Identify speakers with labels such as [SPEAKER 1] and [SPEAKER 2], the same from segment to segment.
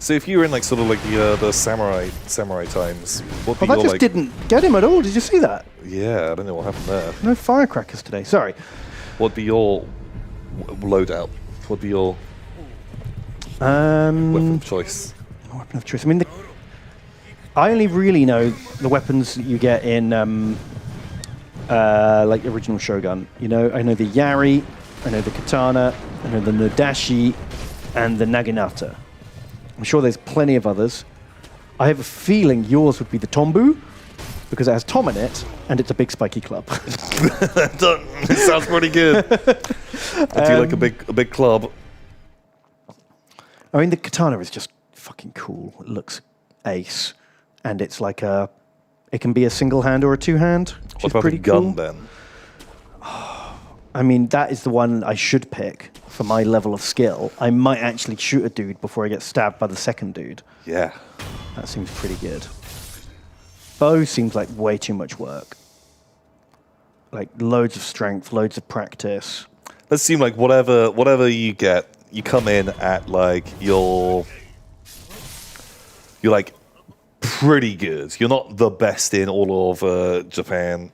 [SPEAKER 1] So if you were in like sort of like the samurai times, what be
[SPEAKER 2] Well, that
[SPEAKER 1] your
[SPEAKER 2] just
[SPEAKER 1] like?
[SPEAKER 2] didn't get him at all. Did you see that?
[SPEAKER 1] Yeah, I don't know what happened there.
[SPEAKER 2] No firecrackers today. Sorry.
[SPEAKER 1] What'd be your loadout? What'd be your weapon of choice?
[SPEAKER 2] Weapon of choice. I mean, I only really know the weapons that you get in like original Shogun. You know, I know the Yari, I know the katana, I know the Nodashi, and the Naginata. I'm sure there's plenty of others. I have a feeling yours would be the Tombu, because it has Tom in it, and it's a big spiky club.
[SPEAKER 1] It sounds pretty good. I do like a big club.
[SPEAKER 2] I mean, the katana is just fucking cool. It looks ace, and it's like it can be a single hand or a two hand, which
[SPEAKER 1] What
[SPEAKER 2] is
[SPEAKER 1] about
[SPEAKER 2] pretty
[SPEAKER 1] a gun
[SPEAKER 2] cool.
[SPEAKER 1] then?
[SPEAKER 2] I mean, that is the one I should pick for my level of skill. I might actually shoot a dude before I get stabbed by the second dude.
[SPEAKER 1] Yeah.
[SPEAKER 2] That seems pretty good. Bow seems like way too much work. Like loads of strength, loads of practice.
[SPEAKER 1] Let's seem like whatever you get, you come in at like you're like pretty good. You're not the best in all of Japan,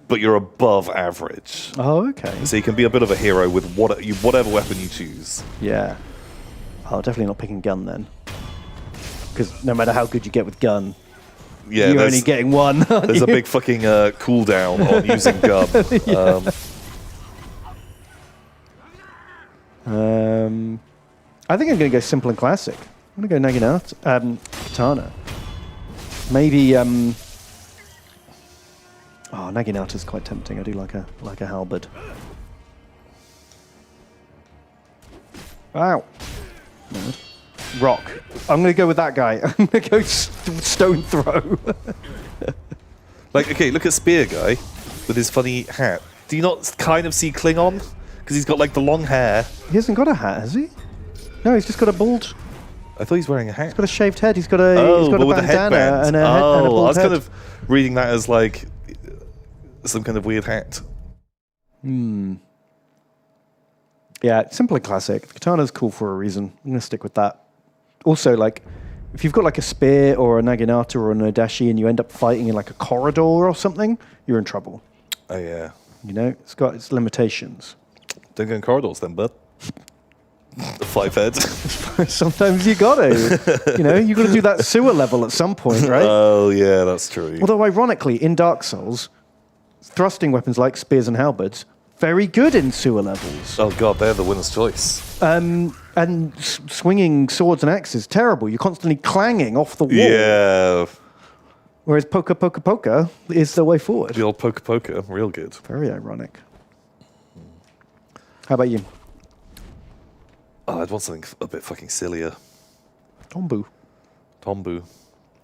[SPEAKER 1] but you're above average.
[SPEAKER 2] Oh, okay.
[SPEAKER 1] So you can be a bit of a hero with whatever weapon you choose.
[SPEAKER 2] Yeah. Oh, definitely not picking gun then. Because no matter how good you get with gun,
[SPEAKER 1] Yeah,
[SPEAKER 2] you're only getting one.
[SPEAKER 1] there's a big fucking cooldown on using gun.
[SPEAKER 2] I think I'm going to go simple and classic. I'm going to go Naginata, Katana. Maybe. Oh, Naginata's quite tempting. I do like a halberd. Wow. No. Rock. I'm going to go with that guy. I'm going to go stone throw.
[SPEAKER 1] Like, okay, look at Spear Guy with his funny hat. Do you not kind of see Klingon? Because he's got like the long hair.
[SPEAKER 2] He hasn't got a hat, has he? No, he's just got a bald.
[SPEAKER 1] I thought he's wearing a hat.
[SPEAKER 2] He's got a shaved head. He's got a. he's got
[SPEAKER 1] but
[SPEAKER 2] a
[SPEAKER 1] with a
[SPEAKER 2] bandana
[SPEAKER 1] headband.
[SPEAKER 2] and a bald
[SPEAKER 1] I was
[SPEAKER 2] head.
[SPEAKER 1] kind of reading that as like some kind of weird hat.
[SPEAKER 2] Yeah, simple and classic. Katana's cool for a reason. I'm going to stick with that. Also, like, if you've got like a spear or a Naginata or a Nodashi and you end up fighting in like a corridor or something, you're in trouble.
[SPEAKER 1] Oh yeah.
[SPEAKER 2] You know, it's got its limitations.
[SPEAKER 1] Don't go in corridors then, bud. The 5 head.
[SPEAKER 2] Sometimes you got to. You know, you got to do that sewer level at some point, right?
[SPEAKER 1] Oh yeah, that's true.
[SPEAKER 2] Although, ironically, in Dark Souls, thrusting weapons like spears and halberds, very good in sewer levels.
[SPEAKER 1] Oh god, they're the winner's choice.
[SPEAKER 2] And swinging swords and axes, terrible. You're constantly clanging off the wall.
[SPEAKER 1] Yeah.
[SPEAKER 2] Whereas poker, poker, poker is the way forward.
[SPEAKER 1] The old poker, real good.
[SPEAKER 2] Very ironic. How about you?
[SPEAKER 1] Oh, I'd want something a bit fucking sillier.
[SPEAKER 2] Tombu.
[SPEAKER 1] Tombu.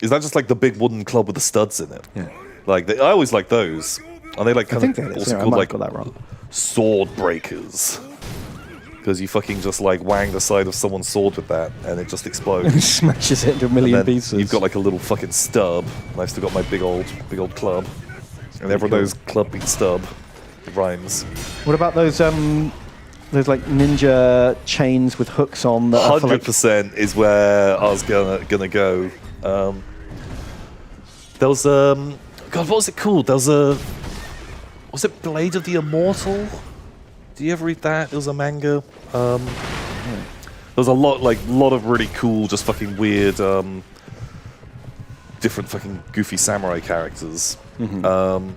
[SPEAKER 1] Is that just like the big wooden club with the studs in it?
[SPEAKER 2] Yeah.
[SPEAKER 1] Like, I always like those. Are they like
[SPEAKER 2] I
[SPEAKER 1] kind
[SPEAKER 2] think
[SPEAKER 1] of
[SPEAKER 2] that is.
[SPEAKER 1] also
[SPEAKER 2] Yeah, I
[SPEAKER 1] called
[SPEAKER 2] might
[SPEAKER 1] like
[SPEAKER 2] have got that wrong.
[SPEAKER 1] sword breakers? Because you fucking just like wang the side of someone's sword with that and it just explodes.
[SPEAKER 2] Smashes it into a
[SPEAKER 1] And
[SPEAKER 2] million
[SPEAKER 1] then
[SPEAKER 2] pieces.
[SPEAKER 1] you've got like a little fucking stub. And I've still got my big old club. And everyone
[SPEAKER 2] cool.
[SPEAKER 1] knows club beats stub. It rhymes.
[SPEAKER 2] What about those like ninja chains with hooks on that are for, like,
[SPEAKER 1] 100% is where I was gonna go. There was God, what was it called? There was was it Blade of the Immortal? Do you ever read that? It was a manga. There was a lot of really cool, just fucking weird, different fucking goofy samurai characters. But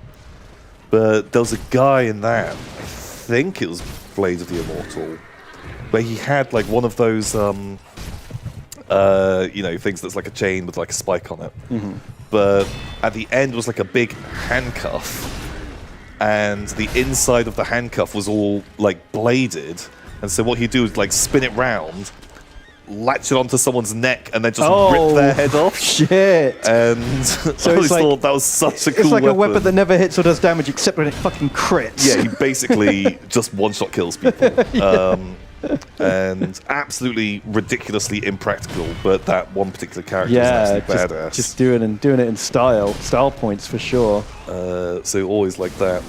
[SPEAKER 1] there was a guy in that, I think it was Blade of the Immortal, where he had like one of those, you know, things that's like a chain with like a spike on it. But at the end was like a big handcuff, and the inside of the handcuff was all like bladed. And so what he'd do is like spin it round, latch it onto someone's neck, and then just rip their head off.
[SPEAKER 2] Shit.
[SPEAKER 1] And
[SPEAKER 2] So
[SPEAKER 1] I always
[SPEAKER 2] it's like-
[SPEAKER 1] thought that was such a cool
[SPEAKER 2] It's like
[SPEAKER 1] weapon.
[SPEAKER 2] a weapon that never hits or does damage except when it fucking crits.
[SPEAKER 1] Yeah, he basically just one-shot kills people. And absolutely ridiculously impractical, but that one particular character is absolutely badass.
[SPEAKER 2] just doing it in style. Style points for sure.
[SPEAKER 1] So always like that.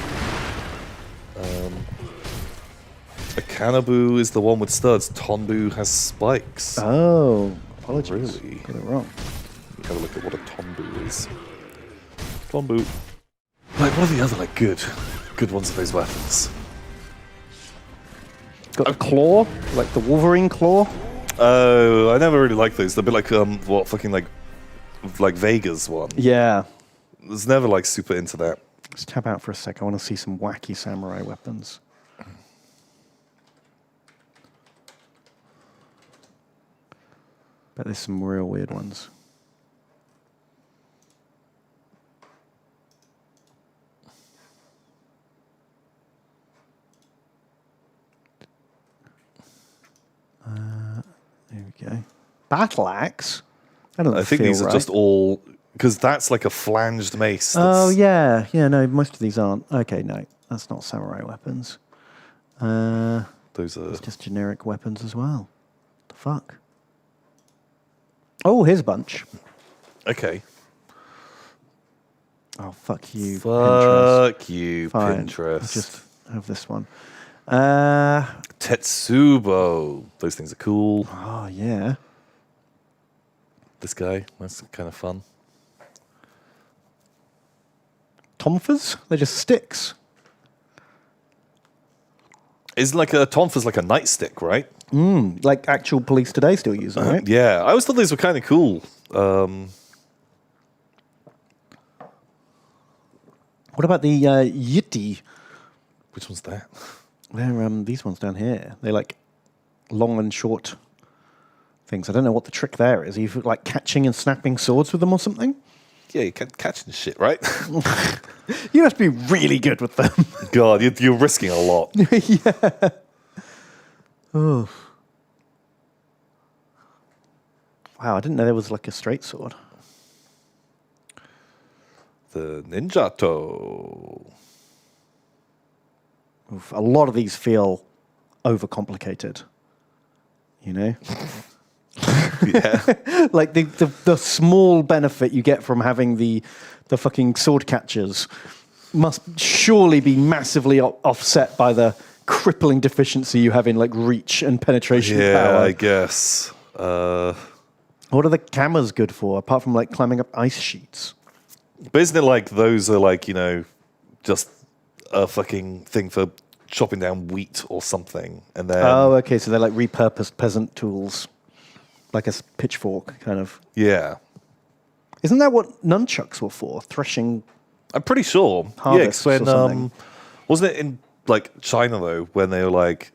[SPEAKER 1] A Kanabu is the one with studs. Tonbu has spikes.
[SPEAKER 2] Oh. Apologies.
[SPEAKER 1] Really?
[SPEAKER 2] Got it wrong.
[SPEAKER 1] Let me have a look at what a tombu is. Tombu. Like, what are the other, like, good ones of those weapons?
[SPEAKER 2] Got the claw, like the Wolverine claw.
[SPEAKER 1] Oh, I never really liked those. They're a bit like, what, fucking, like Vega's one.
[SPEAKER 2] Yeah.
[SPEAKER 1] I was never, like, super into that.
[SPEAKER 2] Let's tap out for a sec. I want to see some wacky samurai weapons. Bet there's some real weird ones. There we go. Battle axe?
[SPEAKER 1] I think these are just all... Because that's like a flanged mace.
[SPEAKER 2] Oh, yeah. Yeah, no, most of these aren't. Okay, no. That's not samurai weapons.
[SPEAKER 1] Those are...
[SPEAKER 2] It's just generic weapons as well. The fuck? Oh, here's a bunch.
[SPEAKER 1] Okay.
[SPEAKER 2] Oh, fuck you,
[SPEAKER 1] Fuck you,
[SPEAKER 2] Fine.
[SPEAKER 1] Pinterest.
[SPEAKER 2] I'll just have this one.
[SPEAKER 1] Tetsubo. Those things are cool.
[SPEAKER 2] Oh, yeah.
[SPEAKER 1] This guy, that's kind of fun.
[SPEAKER 2] Tonfas? They're just sticks.
[SPEAKER 1] Is like a tonfa's like a nightstick, right?
[SPEAKER 2] Like actual police today still use them, right?
[SPEAKER 1] Yeah, I always thought these were kind of cool.
[SPEAKER 2] What about the Yeti?
[SPEAKER 1] Which one's that?
[SPEAKER 2] They're these ones down here. They're like long and short things. I don't know what the trick there is. Are you like catching and snapping swords with them or something?
[SPEAKER 1] Yeah, you can't catch this shit, right?
[SPEAKER 2] You have to be really good with them.
[SPEAKER 1] God, you're risking a lot.
[SPEAKER 2] Yeah. Oh. Wow, I didn't know there was like a straight sword.
[SPEAKER 1] The Ninjato.
[SPEAKER 2] Oof, a lot of these feel overcomplicated. You know?
[SPEAKER 1] Yeah.
[SPEAKER 2] Like the small benefit you get from having the fucking sword catchers must surely be massively offset by the crippling deficiency you have in like reach and penetration power.
[SPEAKER 1] I guess.
[SPEAKER 2] What are the cameras good for apart from like climbing up ice sheets?
[SPEAKER 1] But isn't it like those are like, just a fucking thing for chopping down wheat or something? And then
[SPEAKER 2] Oh, okay, so they're like repurposed peasant tools. Like a pitchfork, kind of.
[SPEAKER 1] Yeah.
[SPEAKER 2] Isn't that what nunchucks were for? Threshing.
[SPEAKER 1] I'm pretty sure.
[SPEAKER 2] Harvests
[SPEAKER 1] Yeah,
[SPEAKER 2] 'cause when
[SPEAKER 1] wasn't it in like China though, when they were like,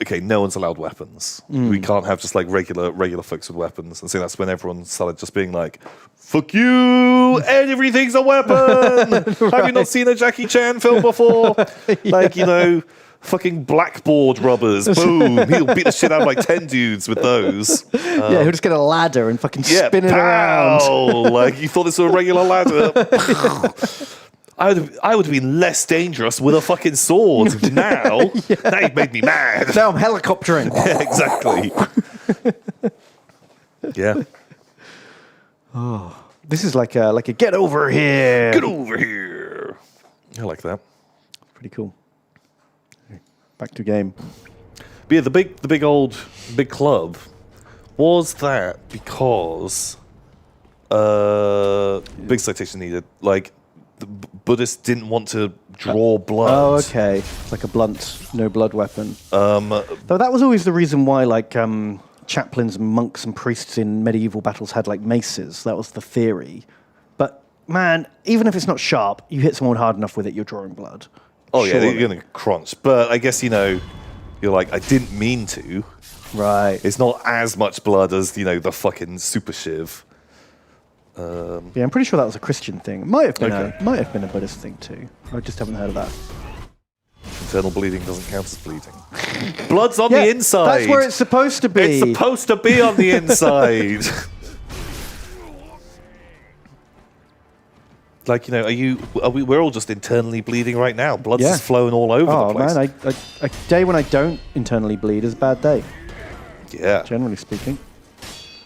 [SPEAKER 1] okay, no one's allowed weapons. We can't have just like regular folks with weapons. And so that's when everyone started just being like, fuck you, everything's a weapon. Have you not seen a Jackie Chan film before? Like, fucking blackboard rubbers. Boom. He'll beat the shit out of like 10 dudes with those.
[SPEAKER 2] Yeah, he'll just get a ladder and fucking
[SPEAKER 1] Yeah,
[SPEAKER 2] spin it
[SPEAKER 1] pow!
[SPEAKER 2] around.
[SPEAKER 1] Like, you thought this was a regular ladder. I would have been less dangerous with a fucking sword. Now you've made me mad.
[SPEAKER 2] Now I'm helicoptering.
[SPEAKER 1] Yeah, exactly. Yeah.
[SPEAKER 2] This is like a get over here.
[SPEAKER 1] Get over here. I like that.
[SPEAKER 2] Pretty cool. Back to game.
[SPEAKER 1] But yeah, the big club, was that because big citation needed. Like the Buddhists didn't want to draw blood.
[SPEAKER 2] Oh, okay. It's like a blunt, no blood weapon. Though that was always the reason why, like, chaplains and monks and priests in medieval battles had like maces. That was the theory. But man, even if it's not sharp, you hit someone hard enough with it, you're drawing blood.
[SPEAKER 1] Oh yeah,
[SPEAKER 2] Surely.
[SPEAKER 1] you're gonna crunch. But I guess you're like, I didn't mean to.
[SPEAKER 2] Right.
[SPEAKER 1] It's not as much blood as the fucking super shiv.
[SPEAKER 2] Yeah, I'm pretty sure that was a Christian thing. It might have been a Buddhist thing too. I just haven't heard of that.
[SPEAKER 1] Internal bleeding doesn't count as bleeding. Blood's on the inside.
[SPEAKER 2] That's where it's supposed to be.
[SPEAKER 1] It's supposed to be on the inside. Like, we're all just internally bleeding right now. Blood's just flowing all over the place.
[SPEAKER 2] Oh man, a day when I don't internally bleed is a bad day,
[SPEAKER 1] Yeah.
[SPEAKER 2] generally speaking.